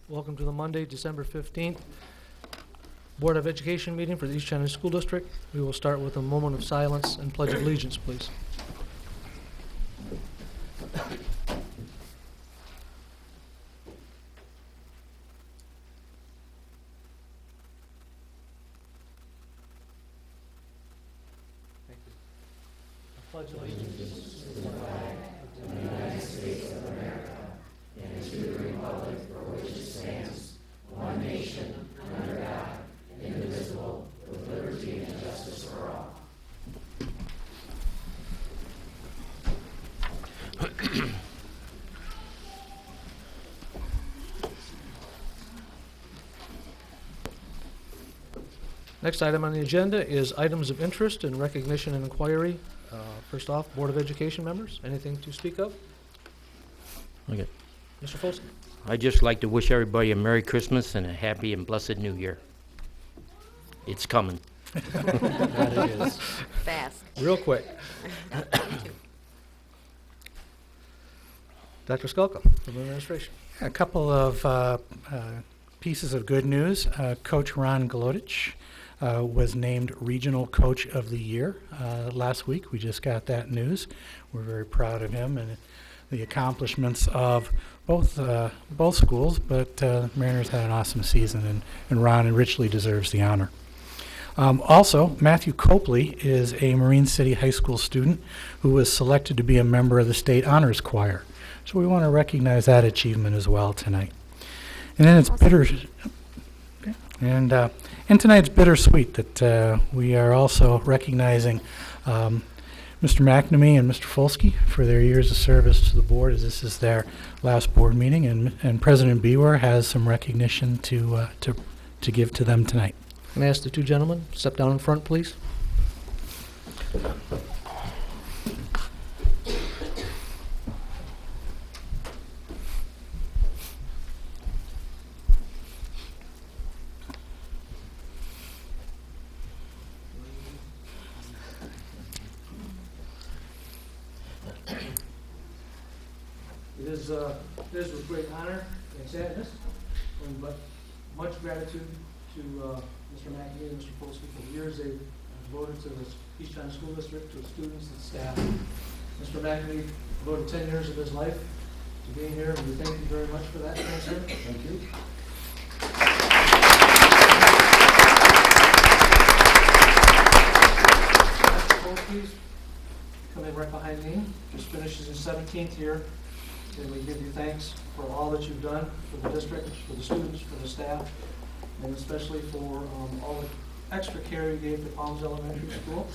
Welcome to the Monday, December 15th Board of Education meeting for the East China School District. We will start with a moment of silence and pledge of allegiance, please. Thank you. I pledge allegiance to the flag of the United States of America and to the republic for which it stands, one nation, under God, indivisible, with liberty and justice for all. Next item on the agenda is items of interest and recognition and inquiry. First off, Board of Education members, anything to speak of? Okay. Mr. Folsom. I'd just like to wish everybody a Merry Christmas and a happy and blessed New Year. It's coming. That it is. Fast. Real quick. Dr. Skulka from administration. A couple of pieces of good news. Coach Ron Golodich was named Regional Coach of the Year last week. We just got that news. We're very proud of him and the accomplishments of both schools, but Mariners had an awesome season, and Ron richly deserves the honor. Also, Matthew Copley is a Marine City High School student who was selected to be a member of the State Honors Choir. So we want to recognize that achievement as well tonight. And then it's and tonight's bittersweet that we are also recognizing Mr. McNamee and Mr. Folsky for their years of service to the board, as this is their last board meeting, and President Bewar has some recognition to give to them tonight. Can I ask the two gentlemen to step down in front, please? It is with great honor and sadness, but much gratitude to Mr. McNamee and Mr. Folsky for the years they've devoted to the East China School District, to the students and staff. Mr. McNamee devoted 10 years of his life to being here, and we thank you very much for that, sir. Thank you. Mr. Folsky's coming right behind me, just finishes his 17th year. And we give you thanks for all that you've done for the district, for the students, for the staff, and especially for all the extra care you gave to Palms Elementary School.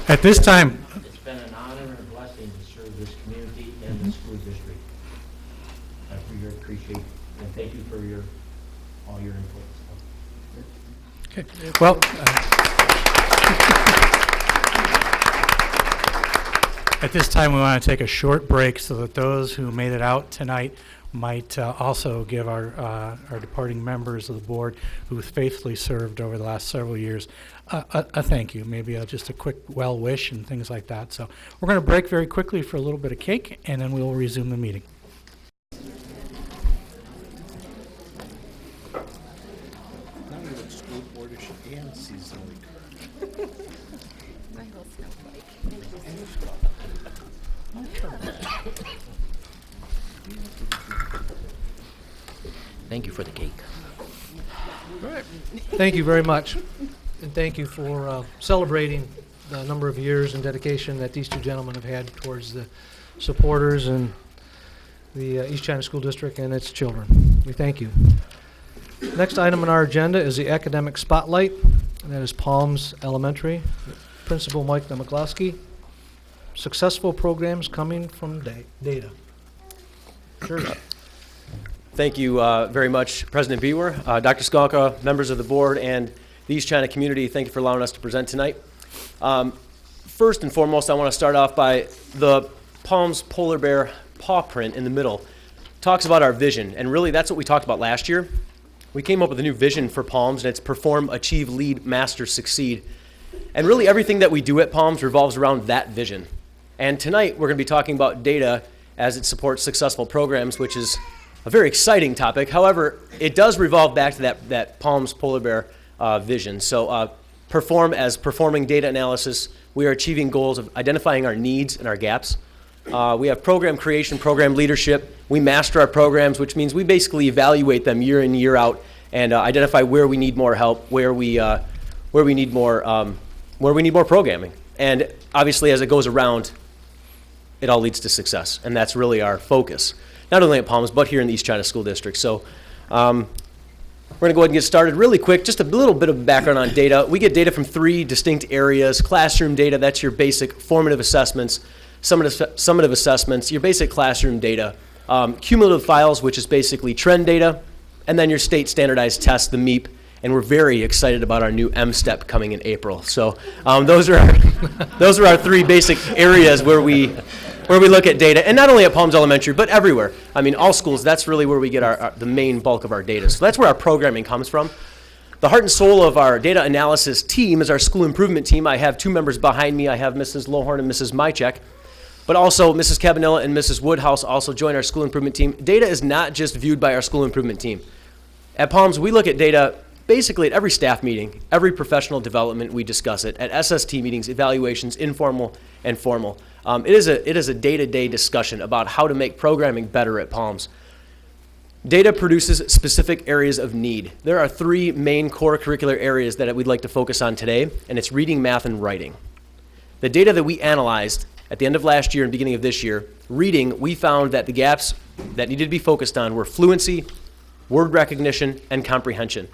At this time, It's been an honor and a blessing to serve this community and the school district. I really appreciate it, and thank you for all your input. okay. Well, at this time we want to take a short break so that those who made it out tonight might also give our departing members of the board who faithfully served over the last several years a thank you, maybe just a quick well wish and things like that. So we're going to break very quickly for a little bit of cake, and then we will resume the meeting. Thank you for the cake. Thank you very much, and thank you for celebrating the number of years and dedication that these two gentlemen have had towards the supporters and the East China School District and its children. We thank you. Next item on our agenda is the academic spotlight, and that is Palms Elementary. Principal Mike McCloskey. Successful programs coming from data. Sure. Thank you very much, President Bewar, Dr. Skalka, members of the board, and the East China community. Thank you for allowing us to present tonight. First and foremost, I want to start off by the Palms polar bear paw print in the middle. Talks about our vision, and really that's what we talked about last year. We came up with a new vision for Palms, and it's perform, achieve, lead, master, succeed. And really everything that we do at Palms revolves around that vision. And tonight we're going to be talking about data as it supports successful programs, which is a very exciting topic. However, it does revolve back to that Palms Polar Bear vision. So performing data analysis, we are achieving goals of identifying our needs and our gaps. We have program creation, program leadership. We master our programs, which means we basically evaluate them year in, year out, and identify where we need more help, where we need more programming. And obviously, as it goes around, it all leads to success, and that's really our focus, not only at Palms, but here in the East China School District. So we're going to go ahead and get started really quick. Just a little bit of background on data. We get data from 3 distinct areas. Classroom data, that's your basic formative assessments, summative assessments, your basic classroom data. Cumulative files, which is basically trend data, and then your state standardized tests, the MEP, and we're very excited about our new M-STEP coming in April. So those are our 3 basic areas where we look at data, and not only at Palms Elementary, but everywhere. I mean, all schools, that's really where we get the main bulk of our data. So that's where our programming comes from. The heart and soul of our data analysis team is our school improvement team. I have 2 members behind me. I have Mrs. Lohorn and Mrs. Mychek, but also Mrs. Cabanilla and Mrs. Woodhouse also join our school improvement team. Data is not just viewed by our school improvement team. At Palms, we look at data basically at every staff meeting, every professional development, we discuss it. At SST meetings, evaluations, informal and formal. It is a day-to-day discussion about how to make programming better at Palms. Data produces specific areas of need. There are 3 main core curricular areas that we'd like to focus on today, and it's reading, math, and writing. The data that we analyzed at the end of last year and beginning of this year, reading, we found that the gaps that needed to be focused on were fluency, word recognition, and comprehension.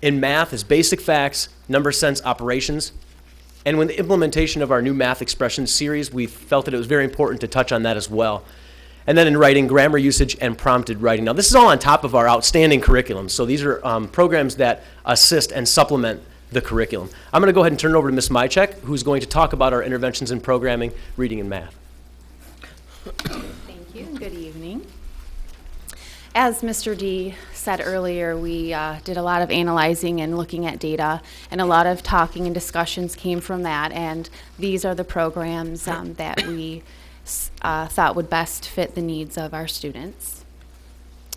In math is basic facts, number sense operations, and with the implementation of our new math expressions series, we felt that it was very important to touch on that as well. And then in writing, grammar usage and prompted writing. Now this is all on top of our outstanding curriculum, so these are programs that assist and supplement the curriculum. I'm going to go ahead and turn it over to Ms. Mychek, who's going to talk about our interventions in programming, reading, and math. Thank you, and good evening. As Mr. D said earlier, we did a lot of analyzing and looking at data, and a lot of talking and discussions came from that, and these are the programs that we thought would best fit the needs of our students.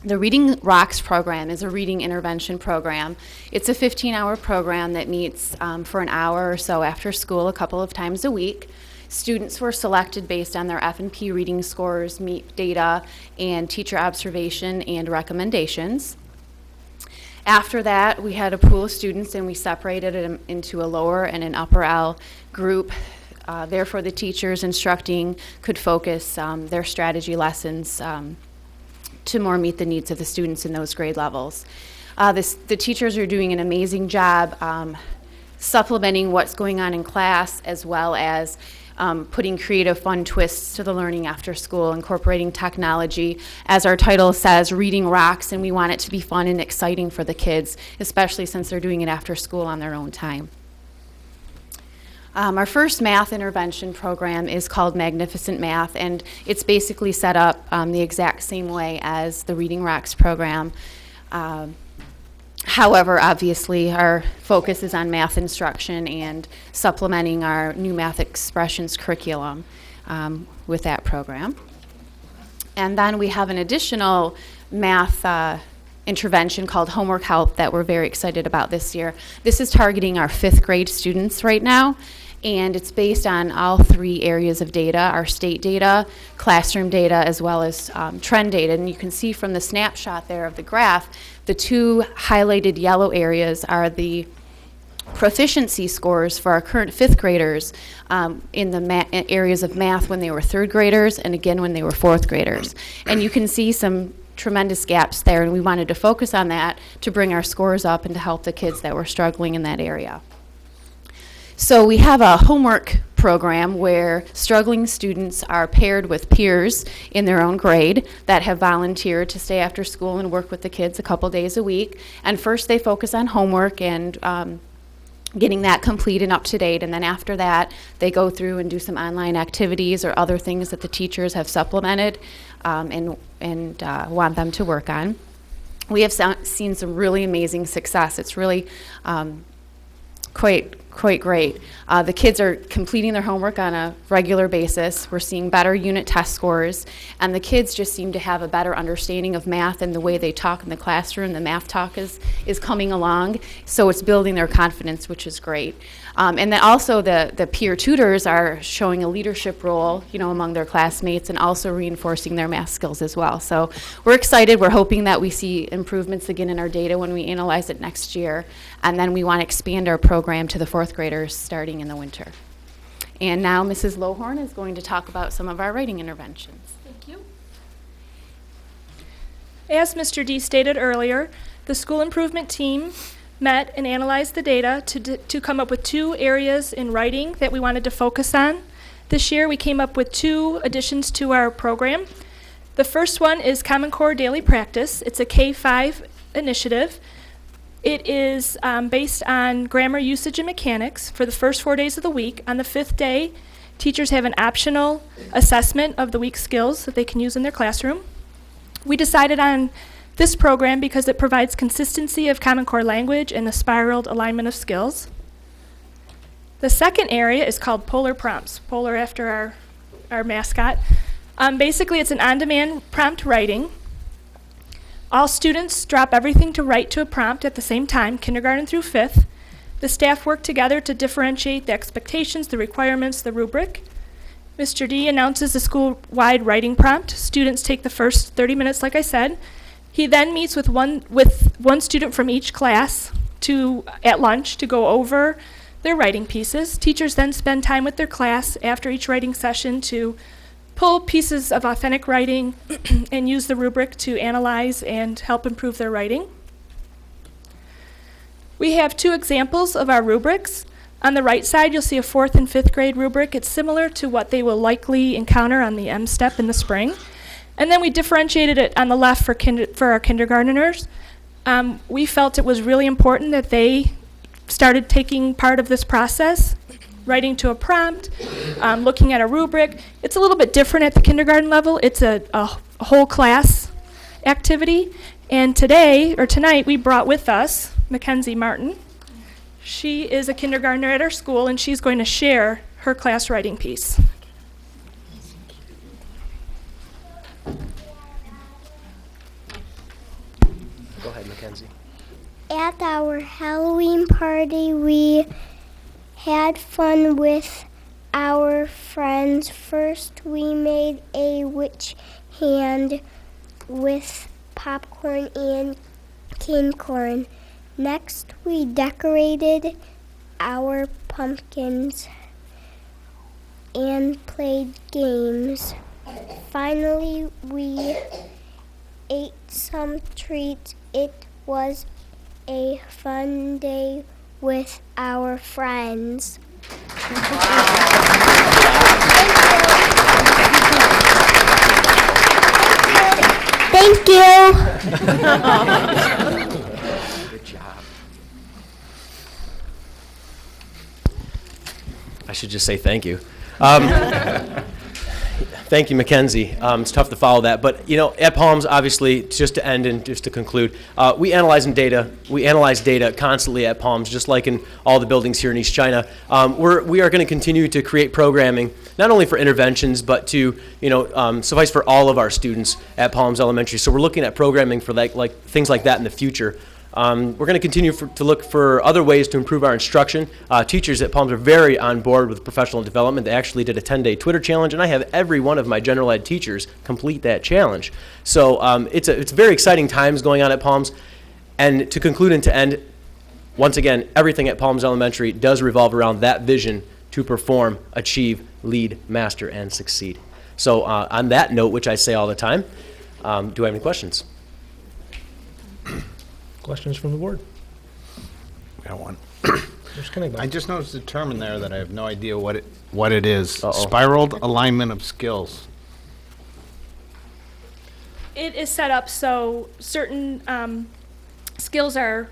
The Reading Rocks program is a reading intervention program. It's a 15-hour program that meets for an hour or so after school a couple of times a week. Students were selected based on their F&P reading scores, MEP data, and teacher observation and recommendations. After that, we had a pool of students and we separated them into a lower and an upper L group. Therefore, the teachers instructing could focus their strategy lessons to more meet the needs of the students in those grade levels. The teachers are doing an amazing job supplementing what's going on in class, as well as putting creative, fun twists to the learning after school, incorporating technology. As our title says, reading rocks, and we want it to be fun and exciting for the kids, especially since they're doing it after school on their own time. Our first math intervention program is called Magnificent Math, and it's basically set up the exact same way as the Reading Rocks program. However, obviously, our focus is on math instruction and supplementing our new math expressions curriculum with that program. And then we have an additional math intervention called Homework Help that we're very excited about this year. This is targeting our 5th grade students right now, and it's based on all 3 areas of data: our state data, classroom data, as well as trend data. And you can see from the snapshot there of the graph, the 2 highlighted yellow areas are the proficiency scores for our current 5th graders in the areas of math when they were 3rd graders, and again when they were 4th graders. And you can see some tremendous gaps there, and we wanted to focus on that to bring our scores up and to help the kids that were struggling in that area. So we have a homework program where struggling students are paired with peers in their own grade that have volunteered to stay after school and work with the kids a couple days a week. And first they focus on homework and getting that complete and up to date, and then after that they go through and do some online activities or other things that the teachers have supplemented and want them to work on. We have seen some really amazing success. It's really quite quite great. The kids are completing their homework on a regular basis. We're seeing better unit test scores, and the kids just seem to have a better understanding of math and the way they talk in the classroom. The math talk is coming along, so it's building their confidence, which is great. And then also the peer tutors are showing a leadership role, among their classmates and also reinforcing their math skills as well. So we're excited. We're hoping that we see improvements again in our data when we analyze it next year. And then we want to expand our program to the 4th graders starting in the winter. And now Mrs. Lohorn is going to talk about some of our writing interventions. Thank you. As Mr. D stated earlier, the school improvement team met and analyzed the data to come up with 2 areas in writing that we wanted to focus on. This year we came up with 2 additions to our program. The first one is Common Core Daily Practice. It's a K-5 initiative. It is based on grammar, usage, and mechanics for the first 4 days of the week. On the 5th day, teachers have an optional assessment of the week's skills that they can use in their classroom. We decided on this program because it provides consistency of Common Core language and a spiraled alignment of skills. The second area is called Polar Prompts, Polar after our mascot. Basically, it's an on-demand prompt writing. All students drop everything to write to a prompt at the same time, kindergarten through 5th. The staff work together to differentiate the expectations, the requirements, the rubric. Mr. D announces the school-wide writing prompt. Students take the first 30 minutes, like I said. He then meets with one student from each class at lunch to go over their writing pieces. Teachers then spend time with their class after each writing session to pull pieces of authentic writing and use the rubric to analyze and help improve their writing. We have 2 examples of our rubrics. On the right side, you'll see a 4th and 5th grade rubric. It's similar to what they will likely encounter on the M step in the spring. And then we differentiated it on the left for our kindergarteners. We felt it was really important that they started taking part of this process, writing to a prompt, looking at a rubric. It's a little bit different at the kindergarten level. It's a whole class activity. And tonight, we brought with us Mackenzie Martin. She is a kindergartner at our school, and she's going to share her class writing piece. Go ahead, Mackenzie. At our Halloween party, we had fun with our friends. First, we made a witch hand with popcorn and cane corn. Next, we decorated our pumpkins and played games. Finally, we ate some treats. It was a fun day with our friends. Thank you. Good job. I should just say thank you. Thank you, Mackenzie. It's tough to follow that, but at Palms, obviously, just to end and just to conclude, we analyze data constantly at Palms, just like in all the buildings here in East China. We are going to continue to create programming, not only for interventions, but to suffice for all of our students at Palms Elementary. So we're looking at programming for like things like that in the future. We're going to continue to look for other ways to improve our instruction. Teachers at Palms are very on board with professional development. They actually did a 10-day Twitter challenge, and I have every one of my general ed teachers complete that challenge. So it's very exciting times going on at Palms. And to conclude and to end, once again, everything at Palms Elementary does revolve around that vision to perform, achieve, lead, master, and succeed. So on that note, which I say all the time, do I have any questions? Questions from the board? Got one. Mr. Kennedy. I just noticed a term in there that I have no idea what it is. Uh-oh. Spiraled alignment of skills. It is set up so certain skills are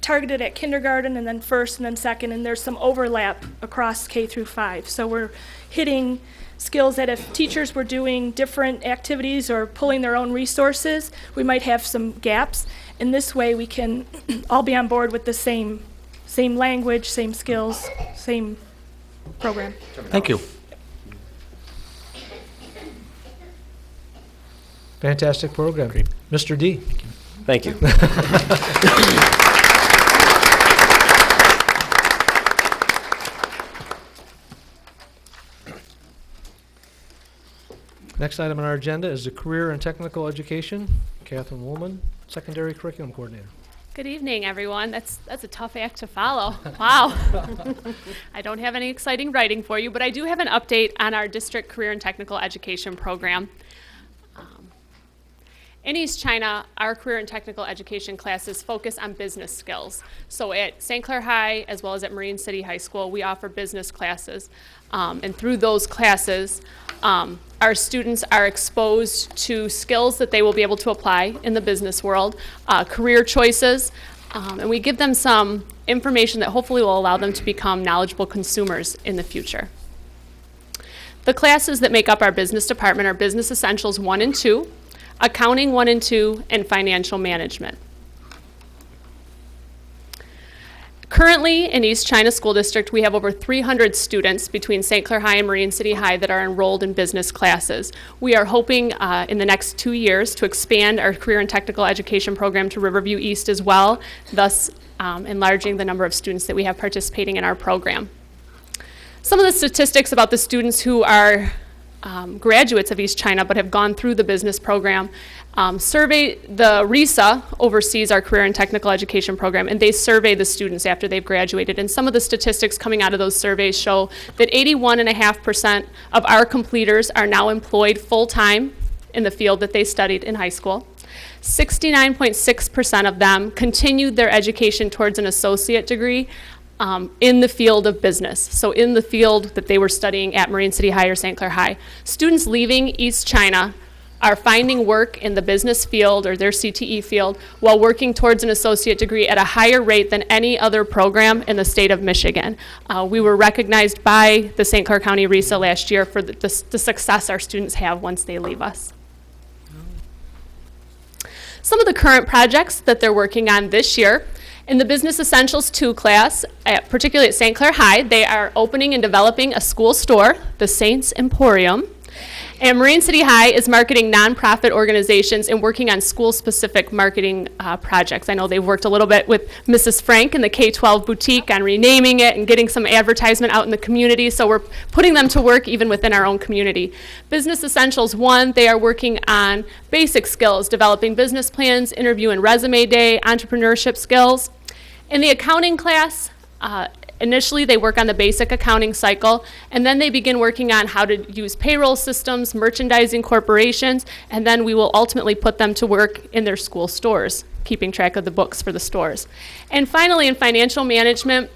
targeted at kindergarten and then 1st and then 2nd, and there's some overlap across K through 5. So we're hitting skills that if teachers were doing different activities or pulling their own resources, we might have some gaps. In this way, we can all be on board with the same same language, same skills, same program. Thank you. Fantastic program. Mr. D. Thank you. Next item on our agenda is the Career and Technical Education. Catherine Woolman, Secondary Curriculum Coordinator. Good evening, everyone. That's a tough act to follow. Wow. I don't have any exciting writing for you, but I do have an update on our district career and technical education program. In East China, our career and technical education classes focus on business skills. So at St. Clair High, as well as at Marine City High School, we offer business classes. And through those classes, our students are exposed to skills that they will be able to apply in the business world, career choices, and we give them some information that hopefully will allow them to become knowledgeable consumers in the future. The classes that make up our business department are Business Essentials 1 and 2, Accounting 1 and 2, and Financial Management. Currently, in East China School District, we have over 300 students between St. Clair High and Marine City High that are enrolled in business classes. We are hoping in the next 2 years to expand our career and technical education program to Riverview East as well, thus enlarging the number of students that we have participating in our program. Some of the statistics about the students who are graduates of East China but have gone through the business program. The RISA oversees our career and technical education program, and they survey the students after they've graduated. And some of the statistics coming out of those surveys show that 81.5% of our completers are now employed full-time in the field that they studied in high school. 69.6% of them continued their education towards an associate degree in the field of business, so in the field that they were studying at Marine City High or St. Clair High. Students leaving East China are finding work in the business field or their CTE field while working towards an associate degree at a higher rate than any other program in the state of Michigan. We were recognized by the St. Clair County RISA last year for the success our students have once they leave us. Some of the current projects that they're working on this year: in the Business Essentials 2 class, particularly at St. Clair High, they are opening and developing a school store, the Saints Emporium. And Marine City High is marketing nonprofit organizations and working on school-specific marketing projects. I know they've worked a little bit with Mrs. Frank and the K-12 boutique on renaming it and getting some advertisement out in the community, so we're putting them to work even within our own community. Business Essentials 1, they are working on basic skills, developing business plans, interview and resume day, entrepreneurship skills. In the accounting class, initially, they work on the basic accounting cycle, and then they begin working on how to use payroll systems, merchandising corporations, and then we will ultimately put them to work in their school stores, keeping track of the books for the stores. And finally, in financial management,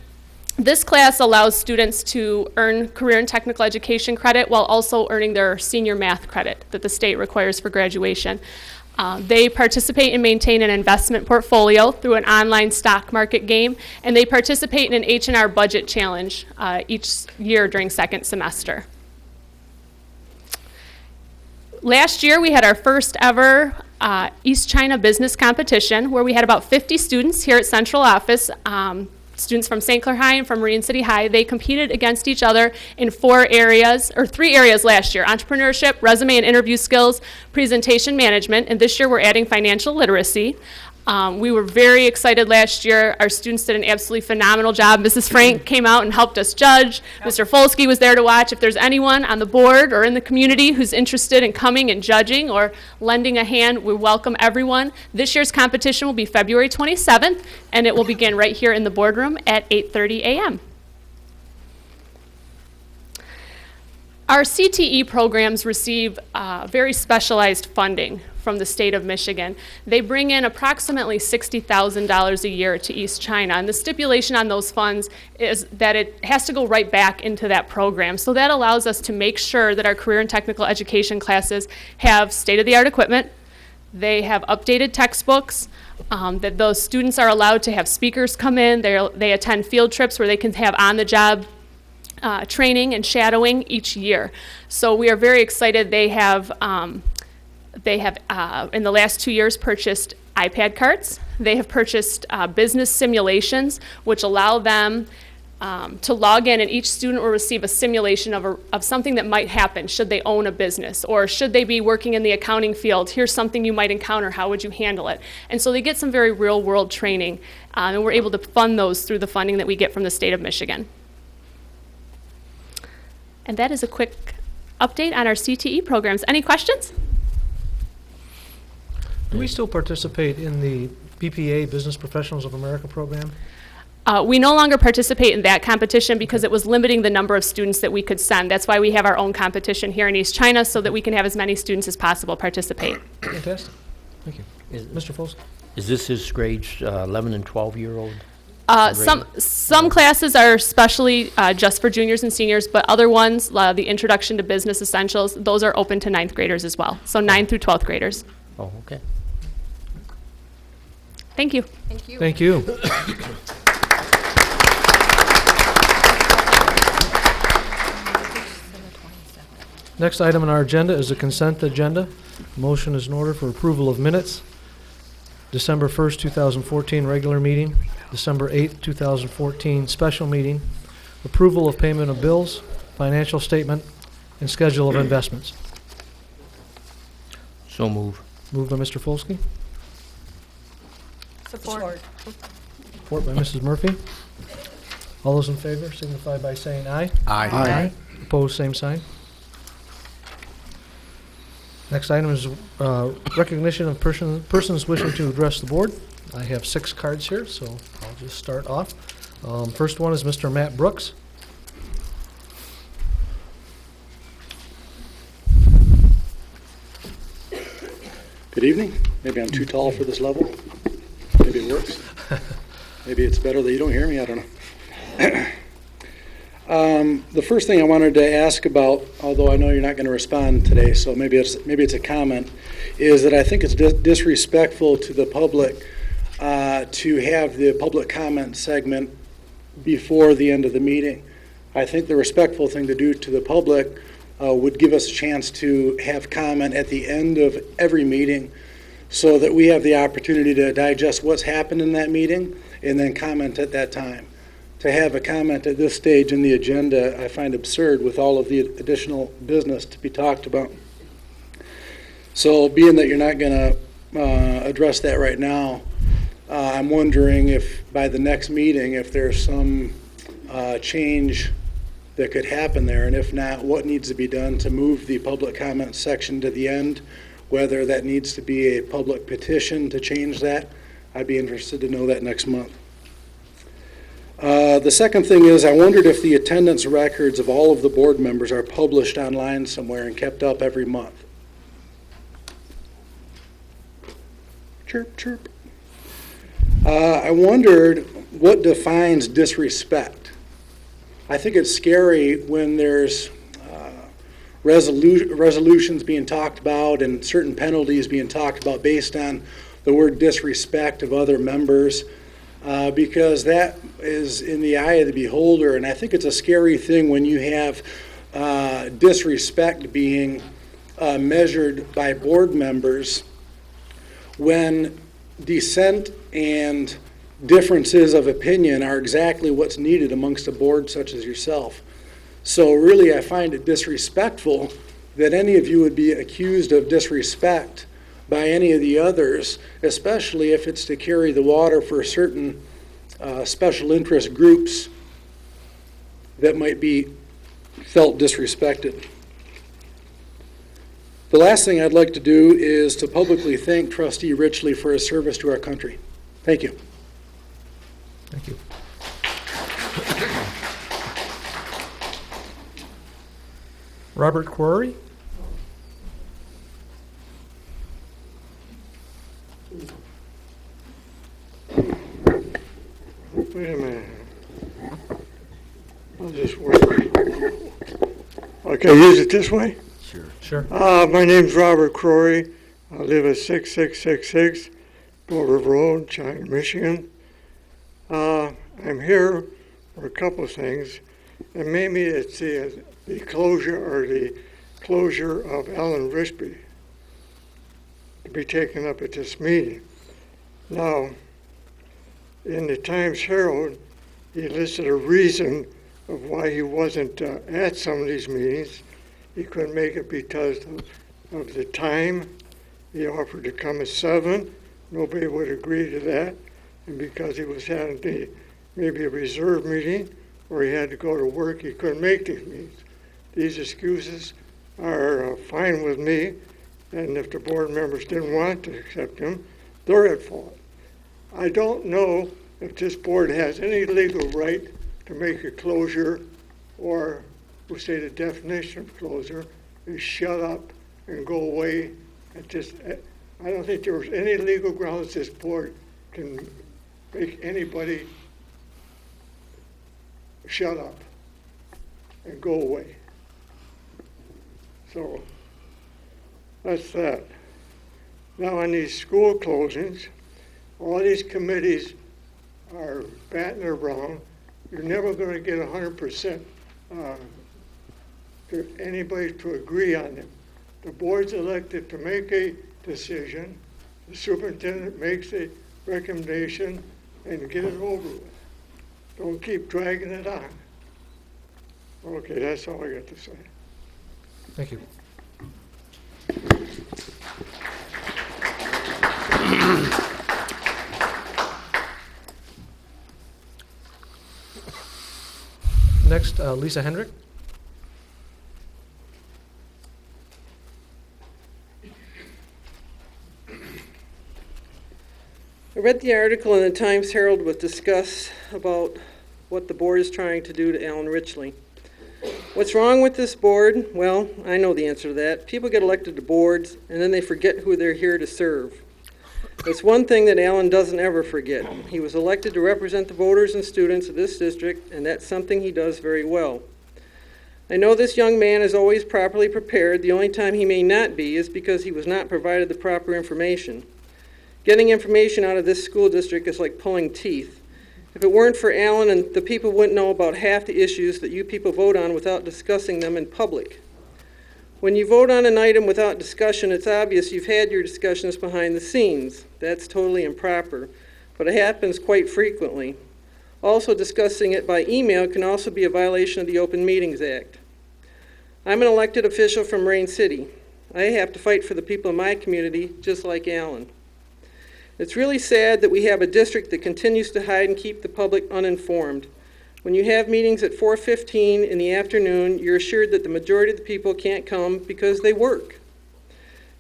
this class allows students to earn career and technical education credit while also earning their senior math credit that the state requires for graduation. They participate and maintain an investment portfolio through an online stock market game, and they participate in an H&R budget challenge each year during second semester. Last year, we had our first ever East China business competition where we had about 50 students here at Central Office, students from St. Clair High and from Marine City High. They competed against each other in 3 areas last year: entrepreneurship, resume and interview skills, presentation management, and this year we're adding financial literacy. We were very excited last year. Our students did an absolutely phenomenal job. Mrs. Frank came out and helped us judge. Mr. Folsky was there to watch. If there's anyone on the board or in the community who's interested in coming and judging or lending a hand, we welcome everyone. This year's competition will be February 27th, and it will begin right here in the boardroom at 8:30 a.m. Our CTE programs receive very specialized funding from the state of Michigan. They bring in approximately $60,000 a year to East China, and the stipulation on those funds is that it has to go right back into that program. So that allows us to make sure that our career and technical education classes have state-of-the-art equipment, they have updated textbooks, that those students are allowed to have speakers come in, they attend field trips where they can have on-the-job training and shadowing each year. So we are very excited. They have in the last 2 years purchased iPad carts. They have purchased business simulations, which allow them to log in, and each student will receive a simulation of something that might happen should they own a business, or should they be working in the accounting field. Here's something you might encounter. How would you handle it? And so they get some very real-world training, and we're able to fund those through the funding that we get from the state of Michigan. And that is a quick update on our CTE programs. Any questions? Do we still participate in the BPA, Business Professionals of America program? We no longer participate in that competition because it was limiting the number of students that we could send. That's why we have our own competition here in East China, so that we can have as many students as possible participate. Fantastic. Thank you. Mr. Foles? Is this his grades, 11 and 12-year-old? Some classes are specially just for juniors and seniors, but other ones, the Introduction to Business Essentials, those are open to 9th graders as well. So 9th through 12th graders. Oh, okay. Thank you. Thank you. Thank you. Next item on our agenda is the consent agenda. Motion is in order for approval of minutes. December 1st, 2014 regular meeting, December 8th, 2014 special meeting, approval of payment of bills, financial statement, and schedule of investments. So move. Moved by Mr. Folsky, Support. support by Mrs. Murphy. All those in favor signify by saying aye. Aye. Opposed, same sign. Next item is recognition of persons wishing to address the board. I have 6 cards here, so I'll just start off. First one is Mr. Matt Brooks. Good evening. Maybe I'm too tall for this level. Maybe it works. Maybe it's better that you don't hear me. I don't know. The first thing I wanted to ask about, although I know you're not going to respond today, so maybe it's a comment, is that I think it's disrespectful to the public to have the public comment segment before the end of the meeting. I think the respectful thing to do to the public would give us a chance to have comment at the end of every meeting, so that we have the opportunity to digest what's happened in that meeting and then comment at that time. To have a comment at this stage in the agenda, I find absurd with all of the additional business to be talked about. So being that you're not going to address that right now, I'm wondering if by the next meeting, if there's some change that could happen there, and if not, what needs to be done to move the public comment section to the end, whether that needs to be a public petition to change that. I'd be interested to know that next month. The second thing is, I wondered if the attendance records of all of the board members are published online somewhere and kept up every month. Chirp, chirp. I wondered what defines disrespect. I think it's scary when there's resolutions being talked about and certain penalties being talked about based on the word disrespect of other members, because that is in the eye of the beholder, and I think it's a scary thing when you have disrespect being measured by board members when dissent and differences of opinion are exactly what's needed amongst a board such as yourself. So really, I find it disrespectful that any of you would be accused of disrespect by any of the others, especially if it's to carry the water for certain special interest groups that might be felt disrespected. The last thing I'd like to do is to publicly thank Trustee Richley for his service to our country. Thank you. Thank you. Robert Quarry. Wait a minute. I'll just wait. Okay, use it this way? Sure. My name's Robert Crory. I live at 6666 Glover Road, China, Michigan. I'm here for a couple of things, and maybe it's the closure of Ellen Risby to be taken up at this meeting. Now, in the Times Herald, he listed a reason of why he wasn't at some of these meetings. He couldn't make it because of the time. He offered to come at 7. Nobody would agree to that. And because he was having maybe a reserve meeting or he had to go to work, he couldn't make these meetings. These excuses are fine with me. And if the board members didn't want to accept them, they're at fault. I don't know if this board has any legal right to make a closure, or we say the definition of closure is shut up and go away. I don't think there's any legal grounds this board can make anybody shut up and go away. So that's that. Now on these school closings, all these committees are batting around. You're never going to get 100% to anybody to agree on them. The board's elected to make a decision. The superintendent makes a recommendation and get it over with. Don't keep dragging it on. Okay, that's all I got to say. Thank you. Next, Lisa Hendrick. I read the article in the Times Herald with discuss about what the board is trying to do to Alan Richley. What's wrong with this board? Well, I know the answer to that. People get elected to boards and then they forget who they're here to serve. That's one thing that Alan doesn't ever forget. He was elected to represent the voters and students of this district, and that's something he does very well. I know this young man is always properly prepared. The only time he may not be is because he was not provided the proper information. Getting information out of this school district is like pulling teeth. If it weren't for Alan, and the people wouldn't know about half the issues that you people vote on without discussing them in public. When you vote on an item without discussion, it's obvious you've had your discussions behind the scenes. That's totally improper, but it happens quite frequently. Also, discussing it by email can also be a violation of the Open Meetings Act. I'm an elected official from Rain City. I have to fight for the people in my community, just like Alan. It's really sad that we have a district that continues to hide and keep the public uninformed. When you have meetings at 4:15 in the afternoon, you're assured that the majority of the people can't come because they work.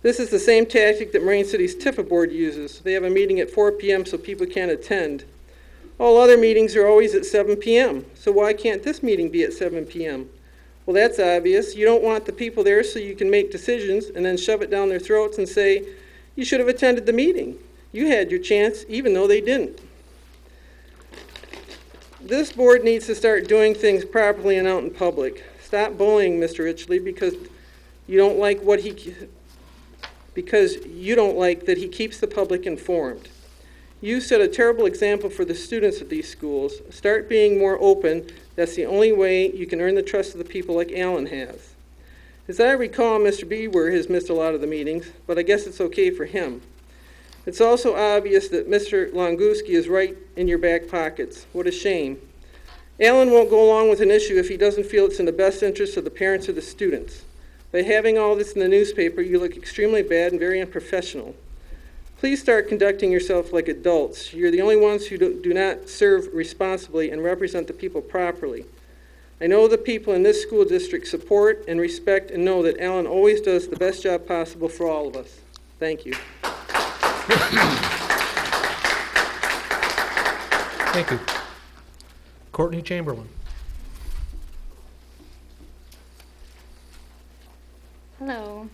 This is the same tactic that Marine City's Tifa board uses. They have a meeting at 4 p.m. so people can't attend. All other meetings are always at 7 p.m., so why can't this meeting be at 7 p.m.? Well, that's obvious. You don't want the people there so you can make decisions and then shove it down their throats and say, you should have attended the meeting. You had your chance, even though they didn't. This board needs to start doing things properly and out in public. Stop bullying Mr. Richley because you don't like that he keeps the public informed. You set a terrible example for the students at these schools. Start being more open. That's the only way you can earn the trust of the people like Alan has. As I recall, Mr. Beaver has missed a lot of the meetings, but I guess it's okay for him. It's also obvious that Mr. Longuski is right in your back pockets. What a shame. Alan won't go along with an issue if he doesn't feel it's in the best interest of the parents or the students. By having all this in the newspaper, you look extremely bad and very unprofessional. Please start conducting yourself like adults. You're the only ones who do not serve responsibly and represent the people properly. I know the people in this school district support and respect and know that Alan always does the best job possible for all of us. Thank you. Thank you. Courtney Chamberlain. Hello.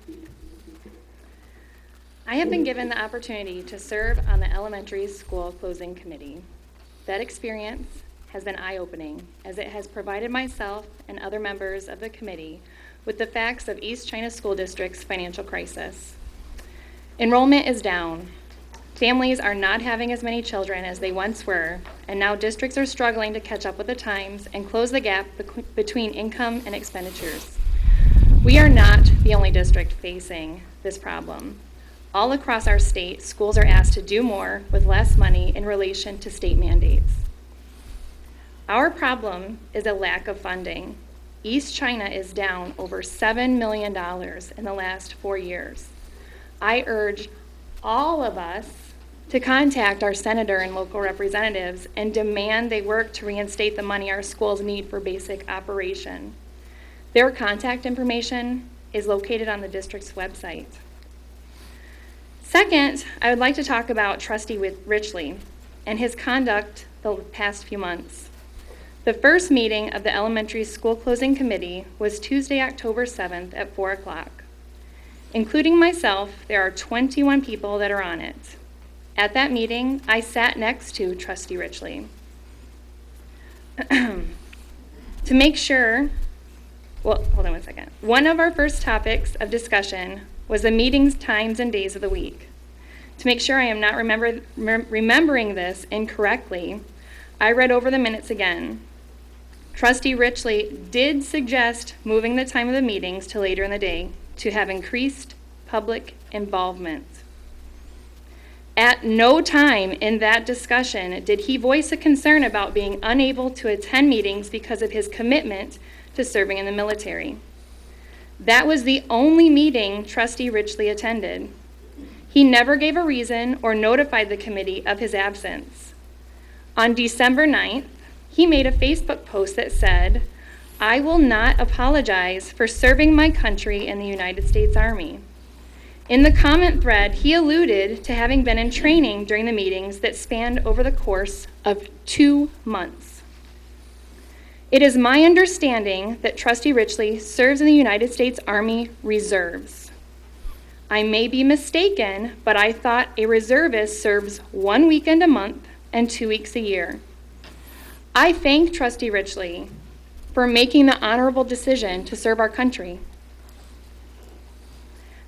I have been given the opportunity to serve on the elementary school closing committee. That experience has been eye-opening as it has provided myself and other members of the committee with the facts of East China School District's financial crisis. Enrollment is down. Families are not having as many children as they once were, and now districts are struggling to catch up with the times and close the gap between income and expenditures. We are not the only district facing this problem. all across our state, schools are asked to do more with less money in relation to state mandates. Our problem is a lack of funding. East China is down over $7 million in the last 4 years. I urge all of us to contact our senator and local representatives and demand they work to reinstate the money our schools need for basic operation. Their contact information is located on the district's website. Second, I would like to talk about Trustee Richley and his conduct the past few months. The first meeting of the elementary school closing committee was Tuesday, October 7th at 4 o'clock. Including myself, there are 21 people that are on it. At that meeting, I sat next to Trustee Richley. To make sure, well, hold on one second. One of our first topics of discussion was the meetings, times, and days of the week. To make sure I am not remembering this incorrectly, I read over the minutes again. Trustee Richley did suggest moving the time of the meetings to later in the day to have increased public involvement. At no time in that discussion did he voice a concern about being unable to attend meetings because of his commitment to serving in the military. That was the only meeting Trustee Richley attended. He never gave a reason or notified the committee of his absence. On December 9th, he made a Facebook post that said, "I will not apologize for serving my country in the United States Army." In the comment thread, he alluded to having been in training during the meetings that spanned over the course of 2 months. It is my understanding that Trustee Richley serves in the United States Army Reserves. I may be mistaken, but I thought a reservist serves 1 weekend a month and 2 weeks a year. I thank Trustee Richley for making the honorable decision to serve our country.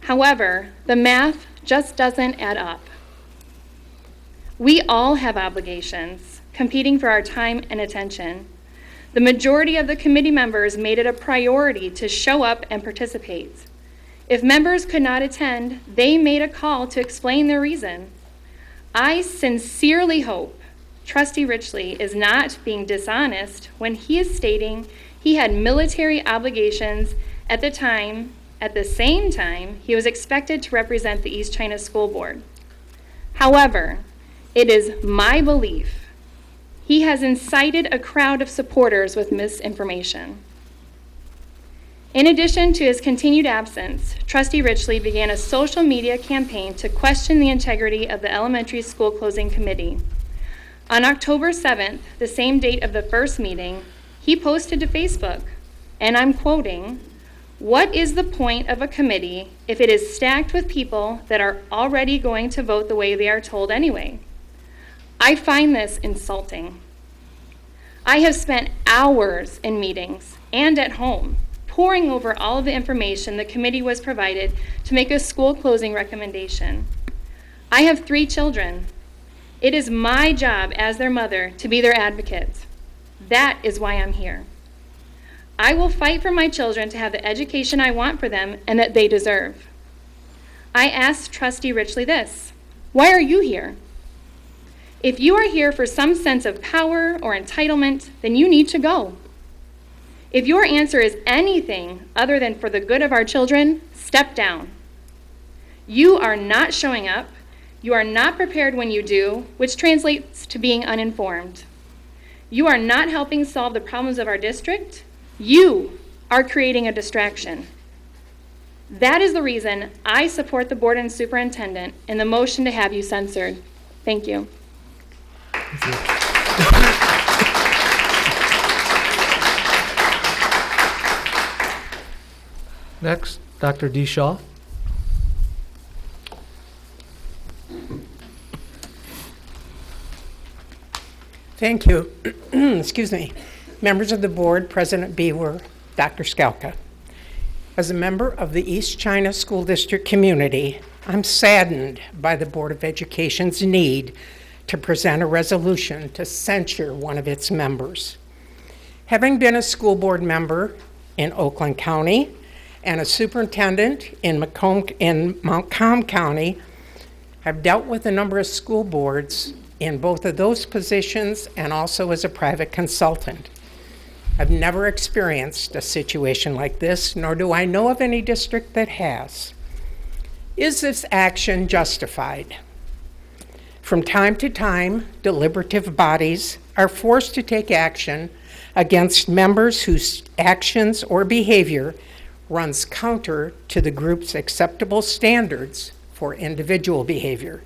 However, the math just doesn't add up. We all have obligations competing for our time and attention. The majority of the committee members made it a priority to show up and participate. If members could not attend, they made a call to explain their reason. I sincerely hope Trustee Richley is not being dishonest when he is stating he had military obligations at the same time he was expected to represent the East China School Board. However, it is my belief he has incited a crowd of supporters with misinformation. In addition to his continued absence, Trustee Richley began a social media campaign to question the integrity of the elementary school closing committee. On October 7th, the same date of the first meeting, he posted to Facebook, and I'm quoting, "What is the point of a committee if it is stacked with people that are already going to vote the way they are told anyway? I find this insulting. I have spent hours in meetings and at home poring over all of the information the committee was provided to make a school closing recommendation. I have 3 children. It is my job as their mother to be their advocate. That is why I'm here. I will fight for my children to have the education I want for them and that they deserve." I asked Trustee Richley this: why are you here? If you are here for some sense of power or entitlement, then you need to go. If your answer is anything other than for the good of our children, step down. You are not showing up. You are not prepared when you do, which translates to being uninformed. You are not helping solve the problems of our district. You are creating a distraction. That is the reason I support the board and superintendent in the motion to have you censored. Thank you. Next, Dr. D. Shaw. Thank you. Excuse me. Members of the board, President Bewer, Dr. Skalka. As a member of the East China School District community, I'm saddened by the Board of Education's need to present a resolution to censure one of its members. Having been a school board member in Oakland County and a superintendent in Montcalm County, I've dealt with a number of school boards in both of those positions and also as a private consultant. I've never experienced a situation like this, nor do I know of any district that has. Is this action justified? From time to time, deliberative bodies are forced to take action against members whose actions or behavior runs counter to the group's acceptable standards for individual behavior.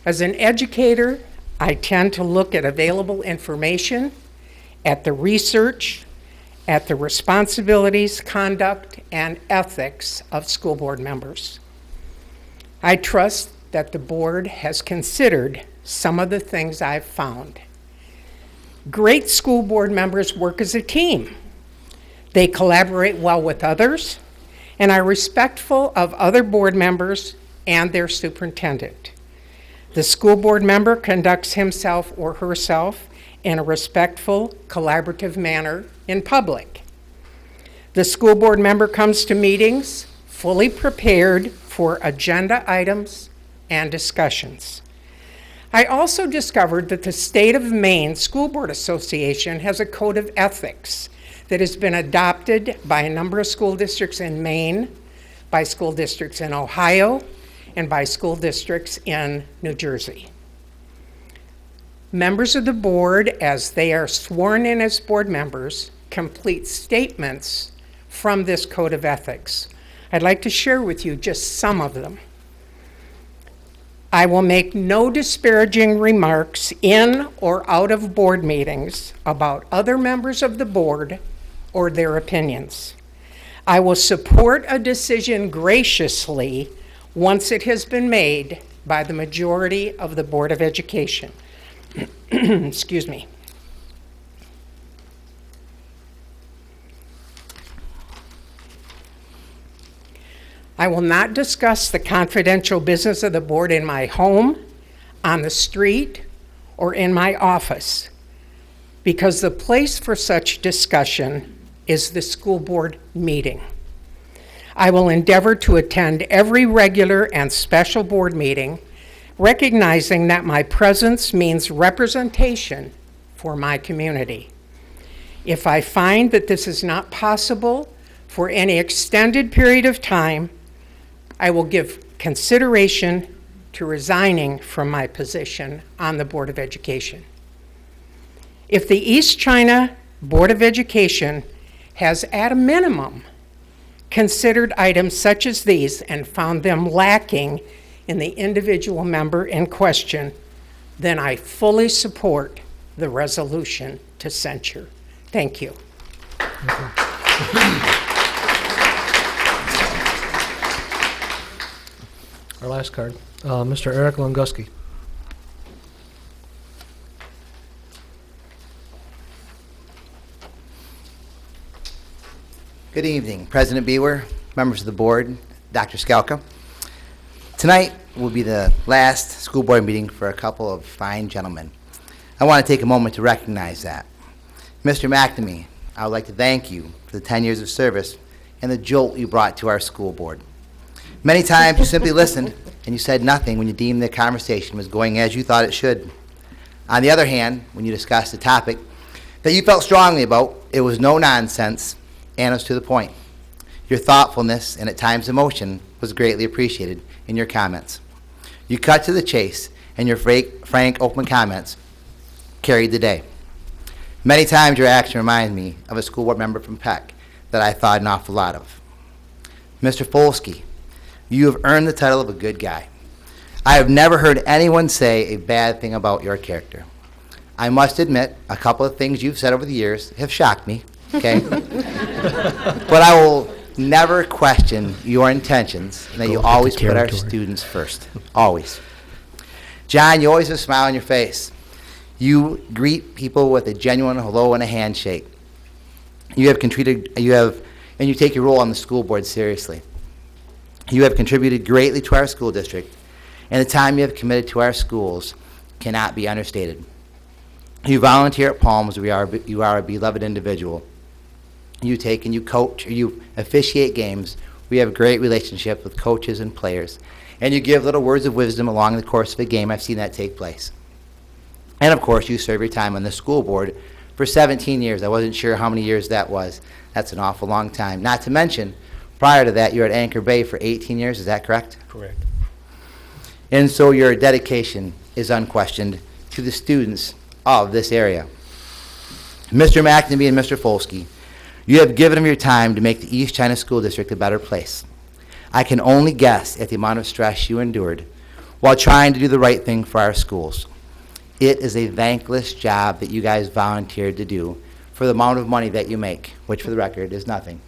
As an educator, I tend to look at available information, at the research, at the responsibilities, conduct, and ethics of school board members. I trust that the board has considered some of the things I've found. Great school board members work as a team. They collaborate well with others and are respectful of other board members and their superintendent. The school board member conducts himself or herself in a respectful, collaborative manner in public. The school board member comes to meetings fully prepared for agenda items and discussions. I also discovered that the State of Maine School Board Association has a code of ethics that has been adopted by a number of school districts in Maine, by school districts in Ohio, and by school districts in New Jersey. Members of the board, as they are sworn in as board members, complete statements from this code of ethics. I'd like to share with you just some of them. I will make no disparaging remarks in or out of board meetings about other members of the board or their opinions. I will support a decision graciously once it has been made by the majority of the Board of Education. Excuse me. I will not discuss the confidential business of the board in my home, on the street, or in my office, because the place for such discussion is the school board meeting. I will endeavor to attend every regular and special board meeting, recognizing that my presence means representation for my community. If I find that this is not possible for any extended period of time, I will give consideration to resigning from my position on the Board of Education. If the East China Board of Education has, at a minimum, considered items such as these and found them lacking in the individual member in question, then I fully support the resolution to censure. Thank you. Our last card, Mr. Eric Longuski. Good evening, President Bewer, members of the board, Dr. Skalka. Tonight will be the last school board meeting for a couple of fine gentlemen. I want to take a moment to recognize that. Mr. McNamee, I would like to thank you for the 10 years of service and the jolt you brought to our school board. Many times you simply listened and you said nothing when you deemed the conversation was going as you thought it should. On the other hand, when you discussed a topic that you felt strongly about, it was no nonsense and was to the point. Your thoughtfulness and at times emotion was greatly appreciated in your comments. You cut to the chase and your frank, open comments carried the day. Many times your action reminded me of a school board member from Peck that I thought an awful lot of. Mr. Folsky, you have earned the title of a good guy. I have never heard anyone say a bad thing about your character. I must admit, a couple of things you've said over the years have shocked me, okay? But I will never question your intentions and that you always put our students first, always. John, you always have a smile on your face. You greet people with a genuine hello and a handshake. And you take your role on the school board seriously. You have contributed greatly to our school district, and the time you have committed to our schools cannot be understated. You volunteer at Palms, you are a beloved individual. You coach, or you officiate games. We have a great relationship with coaches and players, and you give little words of wisdom along the course of a game. I've seen that take place. And of course, you serve your time on the school board for 17 years. I wasn't sure how many years that was. That's an awful long time. Not to mention, prior to that, you were at Anchor Bay for 18 years. Is that correct? Correct. And so your dedication is unquestioned to the students of this area. Mr. McNamee and Mr. Folsky, you have given them your time to make the East China School District a better place. I can only guess at the amount of stress you endured while trying to do the right thing for our schools. It is a thankless job that you guys volunteered to do for the amount of money that you make, which for the record is nothing.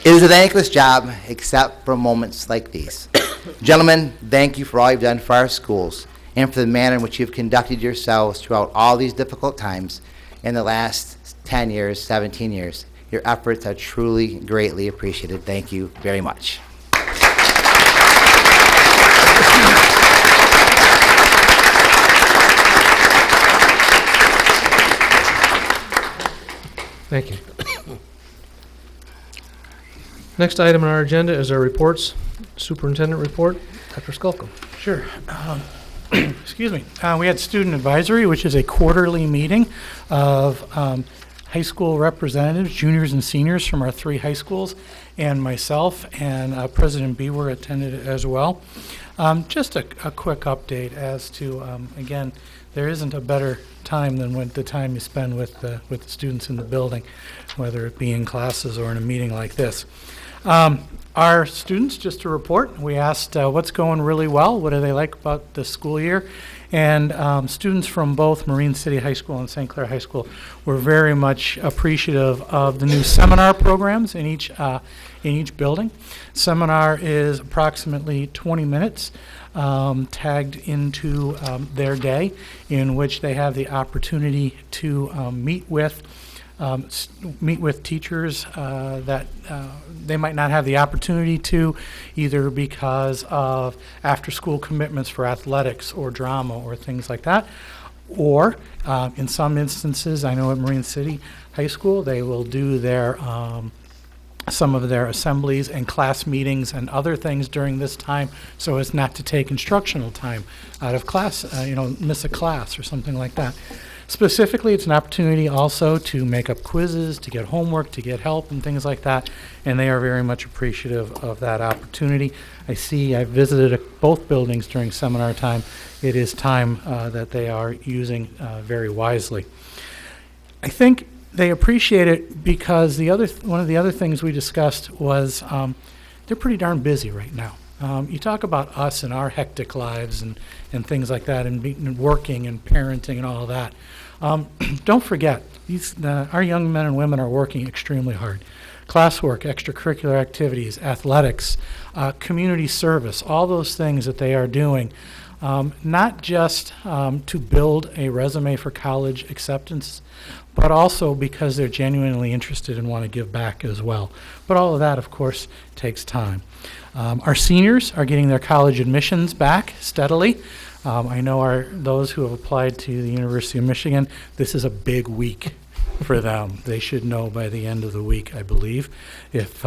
It is a thankless job except for moments like these. Gentlemen, thank you for all you've done for our schools and for the manner in which you've conducted yourselves throughout all these difficult times in the last 10 years, 17 years. Your efforts are truly greatly appreciated. Thank you very much. Thank you. Next item on our agenda is our reports. Superintendent report. Dr. Skulka. Sure. Excuse me. We had student advisory, which is a quarterly meeting of high school representatives, juniors and seniors from our 3 high schools, and myself and President Bewer attended it as well. Just a quick update as to, again, there isn't a better time than the time you spend with the students in the building, whether it be in classes or in a meeting like this. Our students, just to report, we asked what's going really well, what do they like about the school year, and students from both Marine City High School and St. Clair High School were very much appreciative of the new seminar programs in each building. Seminar is approximately 20 minutes tagged into their day, in which they have the opportunity to meet with teachers that they might not have the opportunity to, either because of after-school commitments for athletics or drama or things like that, or in some instances, I know at Marine City High School, they will do their some of their assemblies and class meetings and other things during this time, so as not to take instructional time out of class, miss a class or something like that. Specifically, it's an opportunity also to make up quizzes, to get homework, to get help and things like that, and they are very much appreciative of that opportunity. I visited both buildings during seminar time. It is time that they are using very wisely. I think they appreciate it because one of the other things we discussed was they're pretty darn busy right now. You talk about us and our hectic lives and things like that, and working and parenting and all of that. Don't forget, our young men and women are working extremely hard. Classwork, extracurricular activities, athletics, community service, all those things that they are doing, not just to build a resume for college acceptance, but also because they're genuinely interested and want to give back as well. But all of that, of course, takes time. Our seniors are getting their college admissions back steadily. I know those who have applied to the University of Michigan, this is a big week for them. They should know by the end of the week, I believe, if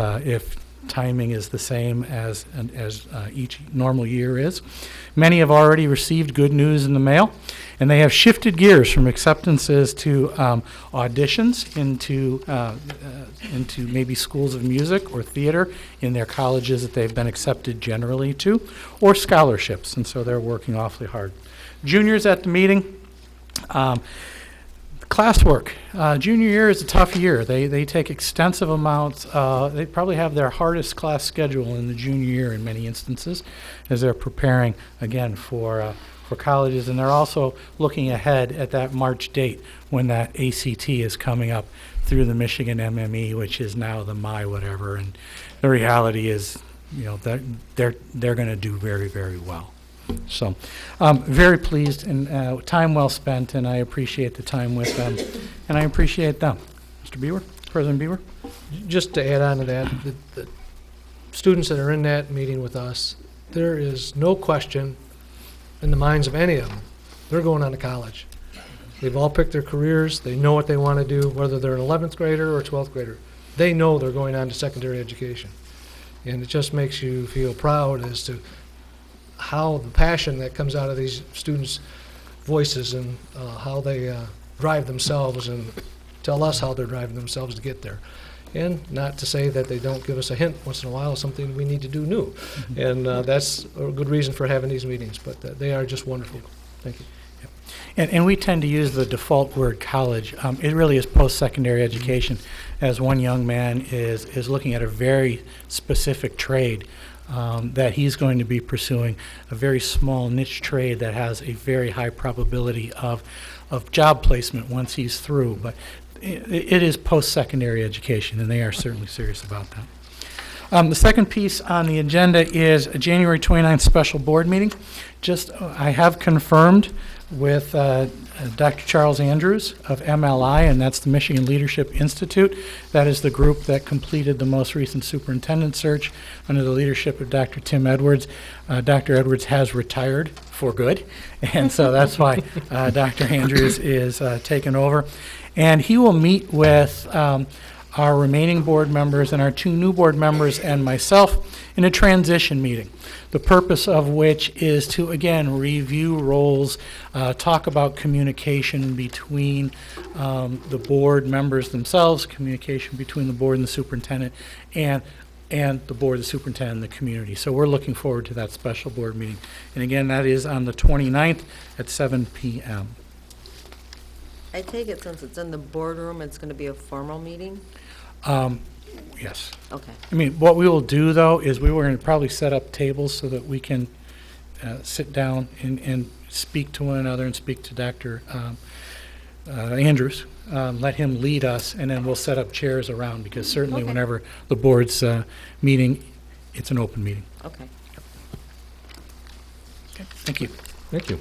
timing is the same as each normal year is. Many have already received good news in the mail, and they have shifted gears from acceptances to auditions into maybe schools of music or theater in their colleges that they've been accepted generally to, or scholarships, and so they're working awfully hard. Juniors at the meeting. Classwork. Junior year is a tough year. They take extensive amounts. They probably have their hardest class schedule in the junior year in many instances, as they're preparing, again, for colleges. And they're also looking ahead at that March date when that ACT is coming up through the Michigan MME, which is now the My Whatever. And the reality is, that they're going to do very, very well. So, very pleased and time well spent, and I appreciate the time with them, and I appreciate them. Mr. Bewer, President Bewer? Just to add on to that, the students that are in that meeting with us, there is no question in the minds of any of them, they're going on to college. They've all picked their careers. They know what they want to do, whether they're an 11th grader or 12th grader. They know they're going on to secondary education. And it just makes you feel proud as to how the passion that comes out of these students' voices and how they drive themselves and tell us how they're driving themselves to get there. And not to say that they don't give us a hint once in a while of something we need to do new. And that's a good reason for having these meetings, but they are just wonderful. Thank you. And we tend to use the default word college. It really is post-secondary education, as one young man is looking at a very specific trade that he's going to be pursuing, a very small niche trade that has a very high probability of job placement once he's through. But it is post-secondary education, and they are certainly serious about that. The second piece on the agenda is a January 29th special board meeting. I have confirmed with Dr. Charles Andrews of MLI, and that's the Michigan Leadership Institute. That is the group that completed the most recent superintendent search under the leadership of Dr. Tim Edwards. Dr. Edwards has retired for good, and so that's why Dr. Andrews is taking over. And he will meet with our remaining board members and our 2 new board members and myself in a transition meeting, the purpose of which is to, again, review roles, talk about communication between the board members themselves, communication between the board and the superintendent, and the board, the superintendent, and the community. So we're looking forward to that special board meeting. And again, that is on the 29th at 7 p.m. I take it since it's in the boardroom, it's going to be a formal meeting? Yes. Okay. I mean, what we will do, though, is we were going to probably set up tables so that we can sit down and speak to one another and speak to Dr. Andrews, let him lead us, and then we'll set up chairs around, because certainly whenever the board's meeting, it's an open meeting. Okay. Thank you. Thank you.